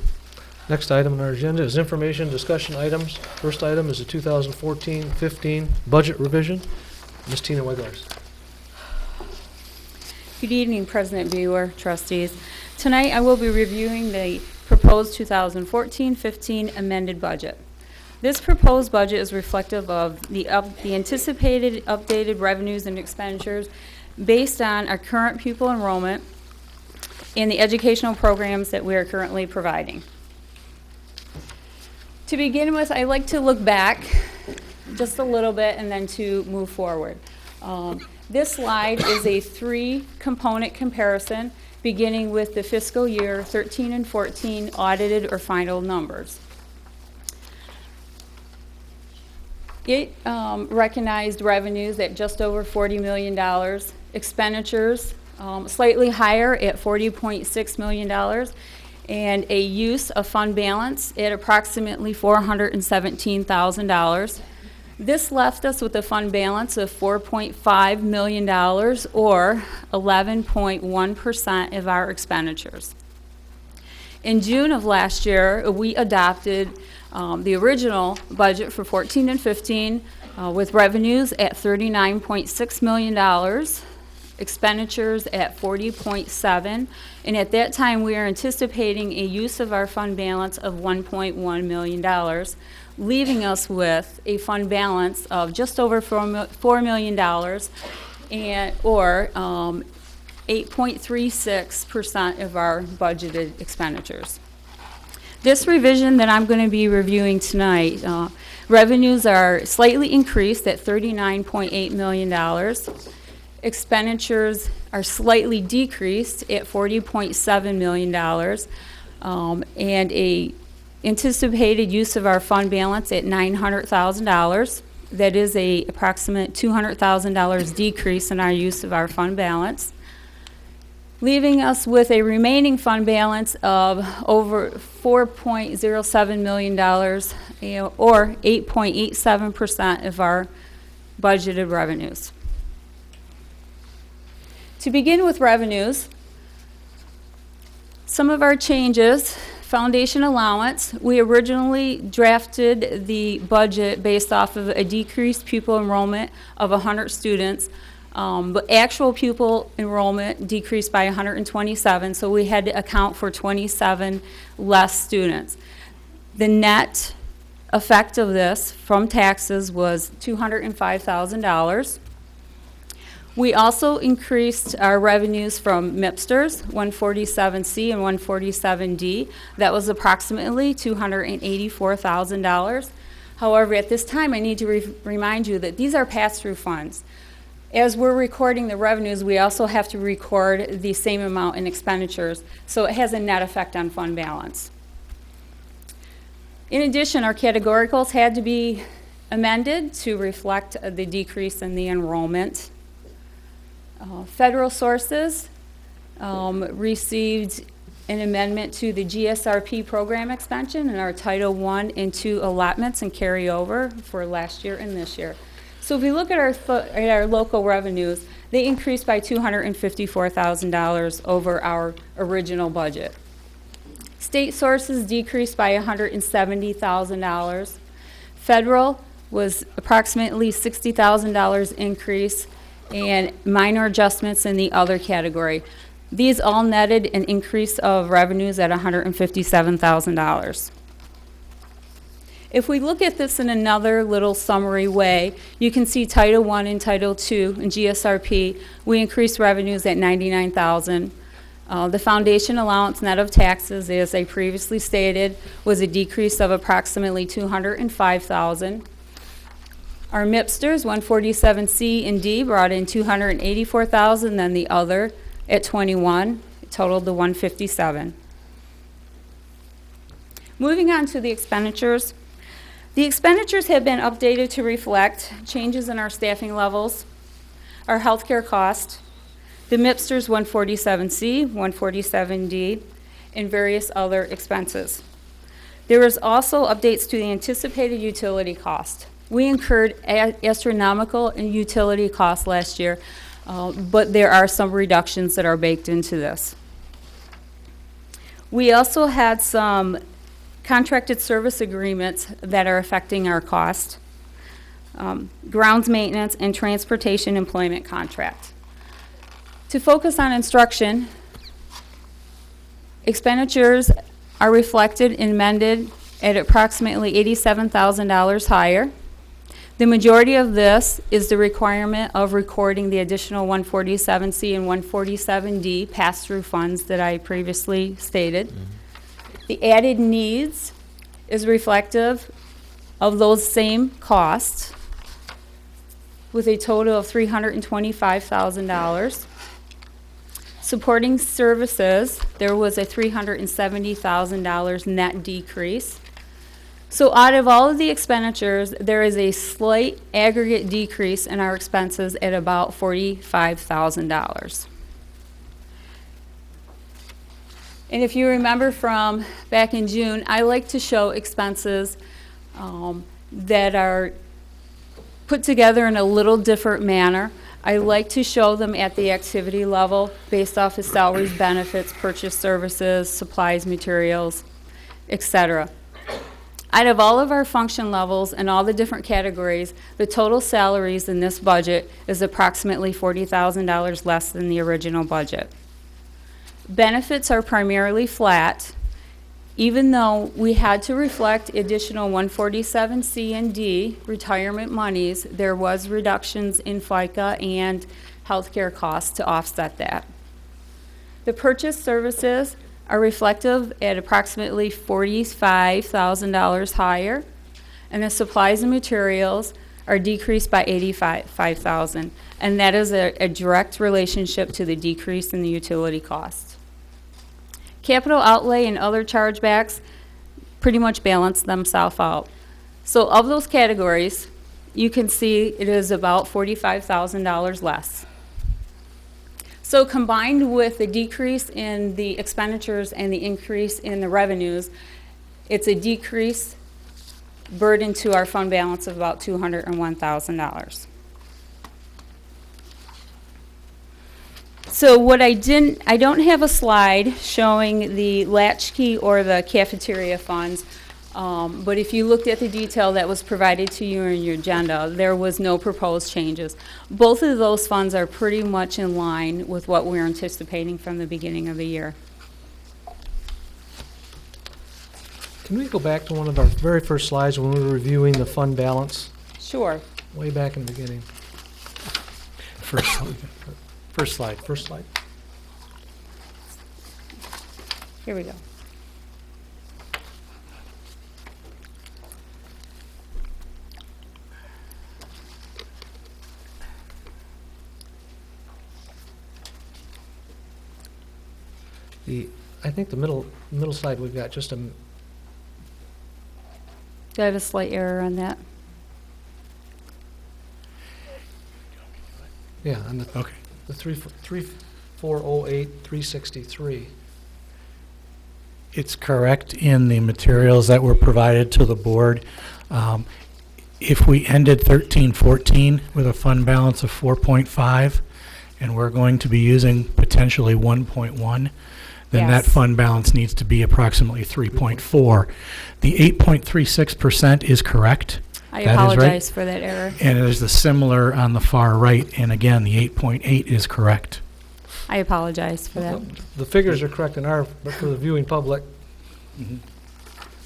Next item on our agenda is information discussion items. First item is the 2014-15 budget revision. Ms. Tina Weglars. Good evening, President Bewer, trustees. Tonight I will be reviewing the proposed 2014-15 amended budget. This proposed budget is reflective of the anticipated updated revenues and expenditures based on our current pupil enrollment and the educational programs that we are currently providing. To begin with, I like to look back just a little bit and then to move forward. This slide is a 3-component comparison beginning with the fiscal year 13 and 14 audited or final numbers. It recognized revenues at just over $40 million, expenditures slightly higher at $40.6 million, and a use of fund balance at approximately $417,000. This left us with a fund balance of $4.5 million, or 11.1% of our expenditures. In June of last year, we adopted the original budget for 14 and 15 with revenues at $39.6 million, expenditures at 40.7, and at that time we are anticipating a use of our fund balance of $1.1 million, leaving us with a fund balance of just over $4 million, or 8.36% of our budgeted expenditures. This revision that I'm going to be reviewing tonight, revenues are slightly increased at $39.8 million. Expenditures are slightly decreased at $40.7 million, and a anticipated use of our fund balance at $900,000. That is a approximate $200,000 decrease in our use of our fund balance, leaving us with a remaining fund balance of over $4.07 million, or 8.87% of our budgeted revenues. To begin with revenues, some of our changes: foundation allowance. We originally drafted the budget based off of a decreased pupil enrollment of 100 students, but actual pupil enrollment decreased by 127, so we had to account for 27 less students. The net effect of this from taxes was $205,000. We also increased our revenues from MIPSTers, 147C and 147D. That was approximately $284,000. However, at this time, I need to remind you that these are pass-through funds. As we're recording the revenues, we also have to record the same amount in expenditures, so it has a net effect on fund balance. In addition, our categoricals had to be amended to reflect the decrease in the enrollment. Federal sources received an amendment to the GSRP program expansion and our Title I and II allotments and carryover for last year and this year. So if we look at our local revenues, they increased by $254,000 over our original budget. State sources decreased by $170,000. Federal was approximately $60,000 increase, and minor adjustments in the other category. These all netted an increase of revenues at $157,000. If we look at this in another little summary way, you can see Title I and Title II and GSRP, we increased revenues at $99,000. The foundation allowance net of taxes, as I previously stated, was a decrease of approximately $205,000. Our MIPSTers, 147C and D, brought in $284,000, then the other at $21, it totaled the $157,000. Moving on to the expenditures. The expenditures have been updated to reflect changes in our staffing levels, our healthcare cost, the MIPSTers 147C, 147D, and various other expenses. There is also updates to the anticipated utility cost. We incurred astronomical utility costs last year, but there are some reductions that are baked into this. We also had some contracted service agreements that are affecting our cost, grounds maintenance and transportation employment contract. To focus on instruction, expenditures are reflected and amended at approximately $87,000 higher. The majority of this is the requirement of recording the additional 147C and 147D pass-through funds that I previously stated. Mm-hmm. The added needs is reflective of those same costs with a total of $325,000. Supporting services, there was a $370,000 net decrease. So out of all of the expenditures, there is a slight aggregate decrease in our expenses at about $45,000. And if you remember from back in June, I like to show expenses that are put together in a little different manner. I like to show them at the activity level based off of salaries, benefits, purchase services, supplies, materials, etc. Out of all of our function levels and all the different categories, the total salaries in this budget is approximately $40,000 less than the original budget. Benefits are primarily flat. Even though we had to reflect additional 147C and D retirement monies, there was reductions in FICA and healthcare costs to offset that. The purchase services are reflective at approximately $45,000 higher, and the supplies and materials are decreased by $85,000, and that is a direct relationship to the decrease in the utility costs. Capital outlay and other chargebacks pretty much balance themselves out. So of those categories, you can see it is about $45,000 less. So combined with the decrease in the expenditures and the increase in the revenues, it's a decrease burden to our fund balance of about $201,000. So what I don't have a slide showing the latchkey or the cafeteria funds, but if you looked at the detail that was provided to you in your agenda, there was no proposed changes. Both of those funds are pretty much in line with what we're anticipating from the beginning of the year. Can we go back to one of our very first slides when we were reviewing the fund balance? Sure. Way back in the beginning. first slide. First slide. First slide. Here we go. I think the middle slide, we've got just a, Do I have a slight error on that? yeah, on the, Okay. the 363. It's correct in the materials that were provided to the board. If we ended 13-14 with a fund balance of 4.5, and we're going to be using potentially 1.1, then that Yes. fund balance needs to be approximately 3.4. The 8.36% is correct. I That is right. apologize for that error. And there's the similar on the far right, and again, the 8.8 is correct. I apologize for that. The figures are correct in our, but for the viewing public,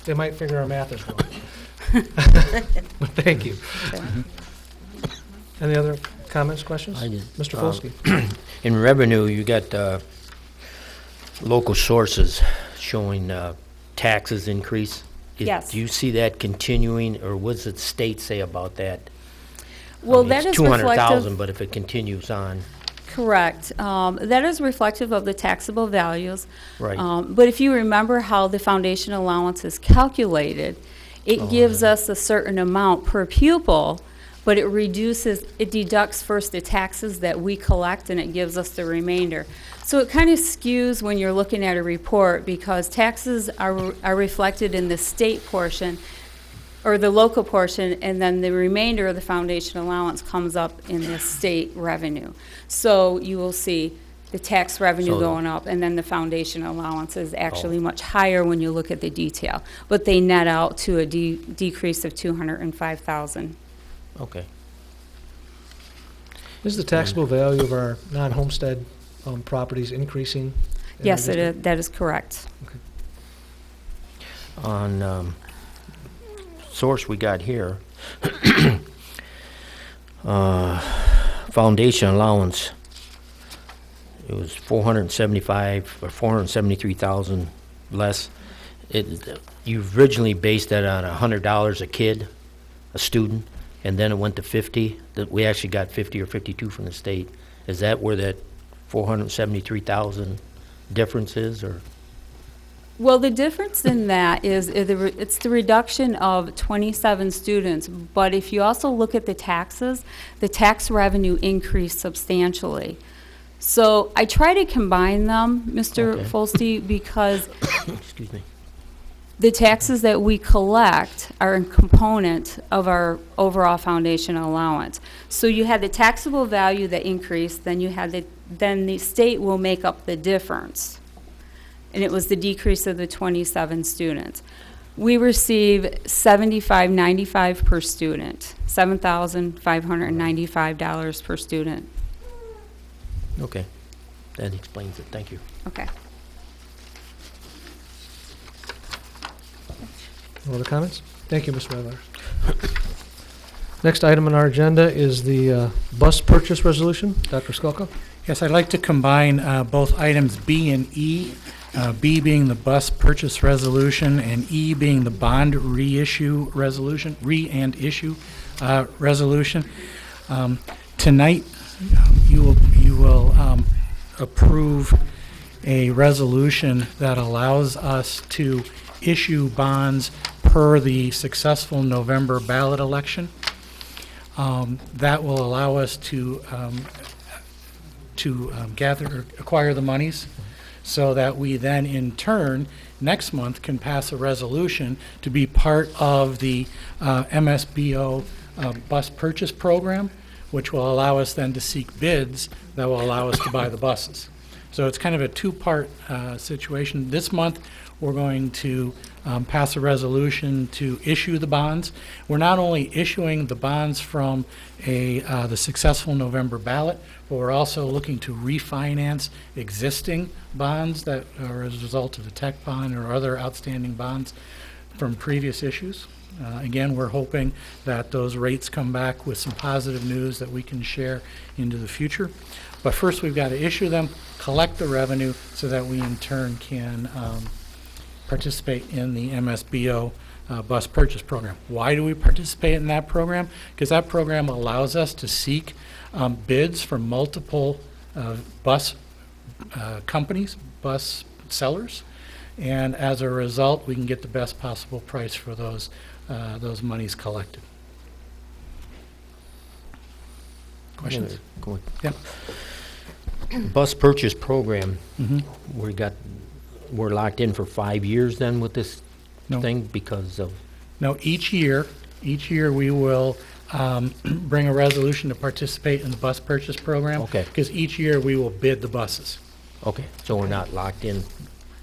they might figure our math is wrong. But thank you. Any other comments, questions? I did. Mr. Folsky. In revenue, you got local sources showing taxes increase. Yes. Do you see that continuing, or what does the state say about that? Well, I mean, that it's is 200,000, reflective. but if it continues on, Correct. That is reflective of the taxable values. right? But if you remember how the foundation allowance is calculated, it gives us a certain amount per pupil, but it deducts first the taxes that we collect, and it gives us the remainder. So it kind of skews when you're looking at a report, because taxes are reflected in the state portion or the local portion, and then the remainder of the foundation allowance comes up in the state revenue. So you will see the tax revenue So- going up, and then the foundation allowance is actually much higher when you look at the detail. But they net out to a decrease of $205,000. Okay. Is the taxable value of our non-homestead properties increasing? in our Yes, it district? is, that is correct. On source we got here, foundation allowance, it was 475 or 473,000 less. You originally based that on $100 a kid, a student, and then it went to 50. That we actually got 50 or 52 from the state. Is that where that 473,000 difference is, or? Well, the difference in that is it's the reduction of 27 students, but if you also look at the taxes, the tax revenue increased substantially. So I try to combine them, Mr. Okay. Folsty, because Excuse me. the taxes that we collect are a component of our overall foundation allowance. So you had the taxable value that increased, then the state will make up the difference. And it was the decrease of the 27 students. We receive $75.95 per student, $7,595 per student. Okay, that explains it. Thank you. Okay. No other comments? Thank you, Ms. Weiler. Next item on our agenda is the bus purchase resolution. Dr. Skolka? Yes, I'd like to combine both items B and E, B being the bus purchase resolution and E being the bond reissue resolution, re-and issue resolution. Tonight, you will approve a resolution that allows us to issue bonds per the successful November ballot election. That will allow us to acquire the monies, so that we then in turn next month can pass a resolution to be part of the MSBO bus purchase program, which will allow us then to seek bids that will allow us to buy the buses. So it's kind of a two-part situation. This month, we're going to pass a resolution to issue the bonds. We're not only issuing the bonds from the successful November ballot, but we're also looking to refinance existing bonds that are as a result of the tech bond or other outstanding bonds from previous issues. Again, we're hoping that those rates come back with some positive news that we can share into the future. But first, we've got to issue them, collect the revenue, so that we in turn can participate in the MSBO bus purchase program. Why do we participate in that program? Because that program allows us to seek bids from multiple bus companies, bus sellers, and as a result, we can get the best possible price for those monies collected. Questions? Yeah. Bus purchase program, Mhm. we're locked in for 5 years then with this No. thing because of, No, each year we will bring a resolution to participate in the bus purchase program. Okay. Because each year we will bid the buses. okay, so we're not locked in.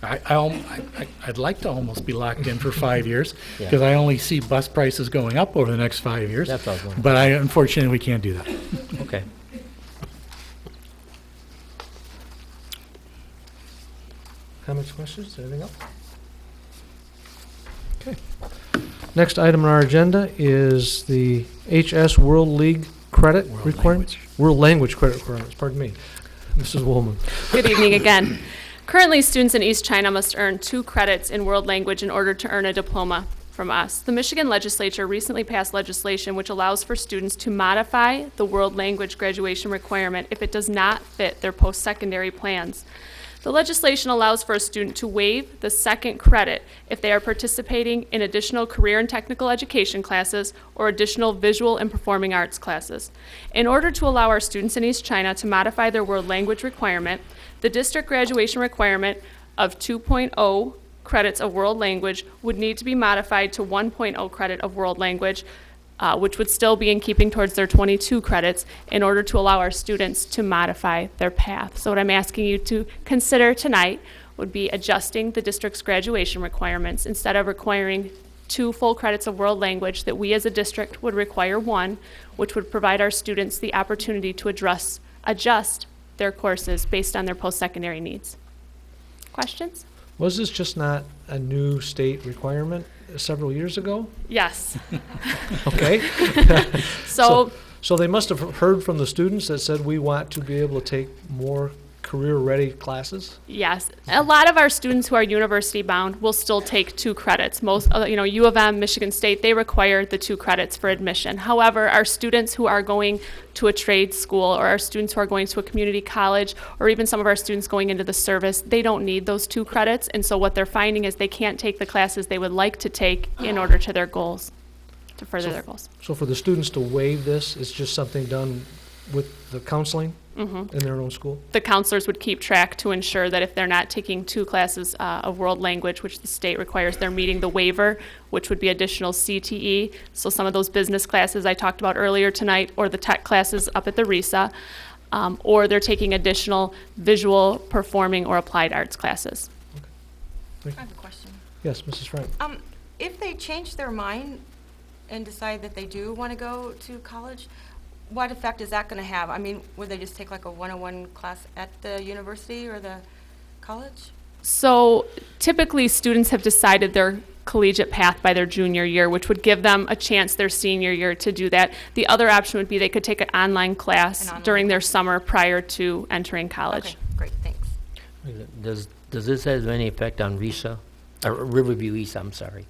I'd like to almost be locked in for 5 years, Yeah. because I only see bus prices going up over the next 5 years. That's what I was wondering. But unfortunately, we can't do that. Okay. Comments, questions, anything else? Okay. Next item on our agenda is the HS World League credit requirements. World Language credit requirements, pardon me. Mrs. Woolman. Good evening again. Currently, students in East China must earn 2 credits in world language in order to earn a diploma from us. The Michigan legislature recently passed legislation which allows for students to modify the world language graduation requirement if it does not fit their post-secondary plans. The legislation allows for a student to waive the second credit if they are participating in additional career and technical education classes or additional visual and performing arts classes. In order to allow our students in East China to modify their world language requirement, the district graduation requirement of 2.0 credits of world language would need to be modified to 1.0 credit of world language, which would still be in keeping towards their 22 credits in order to allow our students to modify their path. So what I'm asking you to consider tonight would be adjusting the district's graduation requirements. Instead of requiring 2 full credits of world language, that we as a district would require 1, which would provide our students the opportunity to adjust their courses based on their post-secondary needs. Questions? Was this just not a new state requirement several years ago? Yes. Okay. So So they must have heard from the students that said we want to be able to take more career-ready classes? yes, a lot of our students who are university bound will still take 2 credits. Most, U of M, Michigan State, they require the 2 credits for admission. However, our students who are going to a trade school, or our students who are going to a community college, or even some of our students going into the service, they don't need those 2 credits. And so what they're finding is they can't take the classes they would like to take in order to their goals, to further their goals. So for the students to waive this, it's just something done with the counseling in their own school? The counselors would keep track to ensure that if they're not taking 2 classes of world language, which the state requires, they're meeting the waiver, which would be additional CTE. So some of those business classes I talked about earlier tonight, or the tech classes up at the RISA, or they're taking additional visual, performing, or applied arts classes. I have a question. Yes, Mrs. Frank. If they change their mind and decide that they do want to go to college, what effect is that going to have? I mean, would they just take like a 101 class at the university or the college? So typically, students have decided their collegiate path by their junior year, which would give them a chance their senior year to do that. The other option would be they could take an online class during their summer prior to entering college. Okay, great, thanks. Does this have any effect on RISA, or Riverview East, I'm sorry?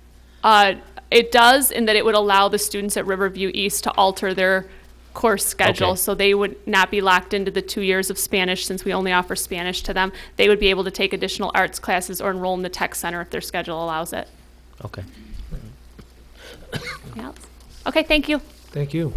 It does, in that it would allow the students at Riverview East to alter their course schedule, Okay. so they would not be locked into the 2 years of Spanish, since we only offer Spanish to them. They would be able to take additional arts classes or enroll in the tech center if their schedule allows it. Okay. Anything else? Okay, thank you. Thank you.